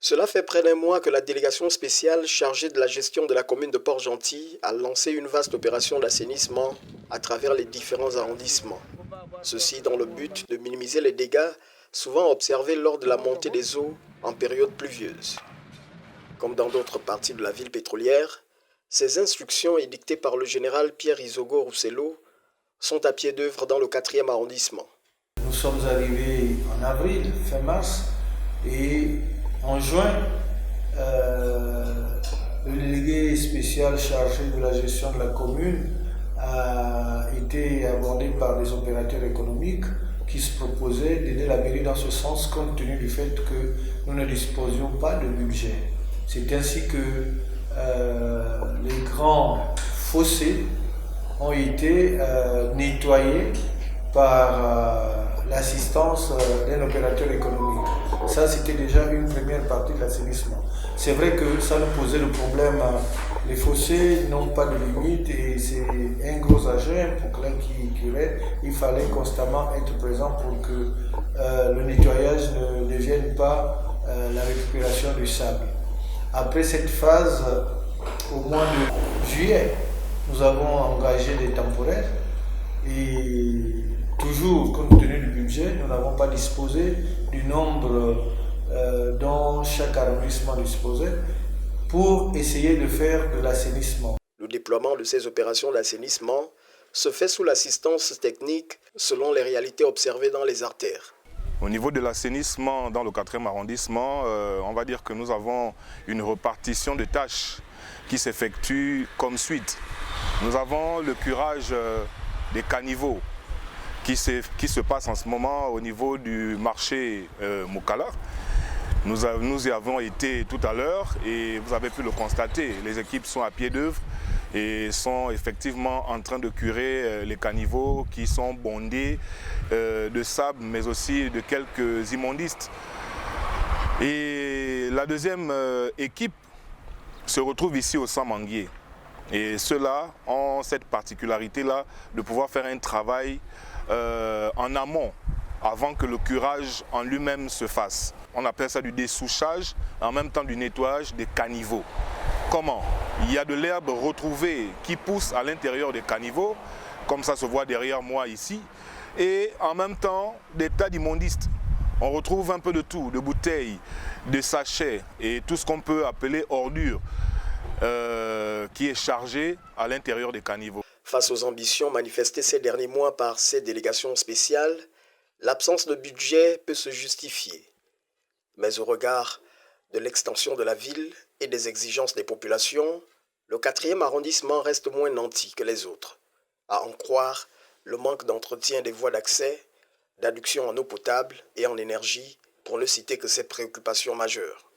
Cela fait près d'un mois que la délégation spéciale chargée de la gestion de la commune de Port-Gentil a lancé une vaste opération d'assainissement à travers les différents arrondissements. Ceci dans le but de minimiser les dégâts souvent observés lors de la montée des eaux en période pluvieuse. Comme dans d'autres parties de la ville pétrolière, ces instructions édictées par le général Pierre Isogo Rousselot sont à pied d'œuvre dans le 4e arrondissement. Nous sommes arrivés en avril, fin mars, et en juin, le délégué spécial chargé de la gestion de la commune a été abordé par les opérateurs économiques qui se proposaient d'aider la mairie dans ce sens compte tenu du fait que nous ne disposions pas de budget. C'est ainsi que les grands fossés ont été nettoyés par l'assistance d'un opérateur économique. Ça, c'était déjà une première partie de l'assainissement. C'est vrai que ça nous posait le problème, les fossés n'ont pas de limite et c'est un gros agent pour quelqu'un qui curait. Il fallait constamment être présent pour que le nettoyage ne devienne pas la récupération du sable. Après cette phase, au mois de juillet, nous avons engagé des temporaires et toujours compte tenu du budget, nous n'avons pas disposé du nombre dont chaque arrondissement disposait pour essayer de faire de l'assainissement. Le déploiement de ces opérations d'assainissement se fait sous l'assistance technique selon les réalités observées dans les artères. Au niveau de l'assainissement dans le 4e arrondissement, on va dire que nous avons une répartition de tâches qui s'effectue comme suite. Nous avons le curage des caniveaux qui se passe en ce moment au niveau du marché Mokala. Nous y avons été tout à l'heure et vous avez pu le constater. Les équipes sont à pied d'œuvre et sont effectivement en train de curer les caniveaux qui sont bondés de sable mais aussi de quelques immondistes. Et la deuxième équipe se retrouve ici au Saint-Manguier. Et ceux-là ont cette particularité-là de pouvoir faire un travail en amont, avant que le curage en lui-même se fasse. On appelle ça du dessouchage, en même temps du nettoyage des caniveaux. Comment? Il y a de l'herbe retrouvée qui pousse à l'intérieur des caniveaux, comme ça se voit derrière moi ici, et en même temps des tas d'immondistes. On retrouve un peu de tout, de bouteilles, de sachets et tout ce qu'on peut appeler ordures qui est chargé à l'intérieur des caniveaux. Face aux ambitions manifestées ces derniers mois par ces délégations spéciales, l'absence de budget peut se justifier. Mais au regard de l'extension de la ville et des exigences des populations, le 4e arrondissement reste moins nanti que les autres. À en croire le manque d'entretien des voies d'accès, d'adduction en eau potable et en énergie, pour ne citer que ces préoccupations majeures.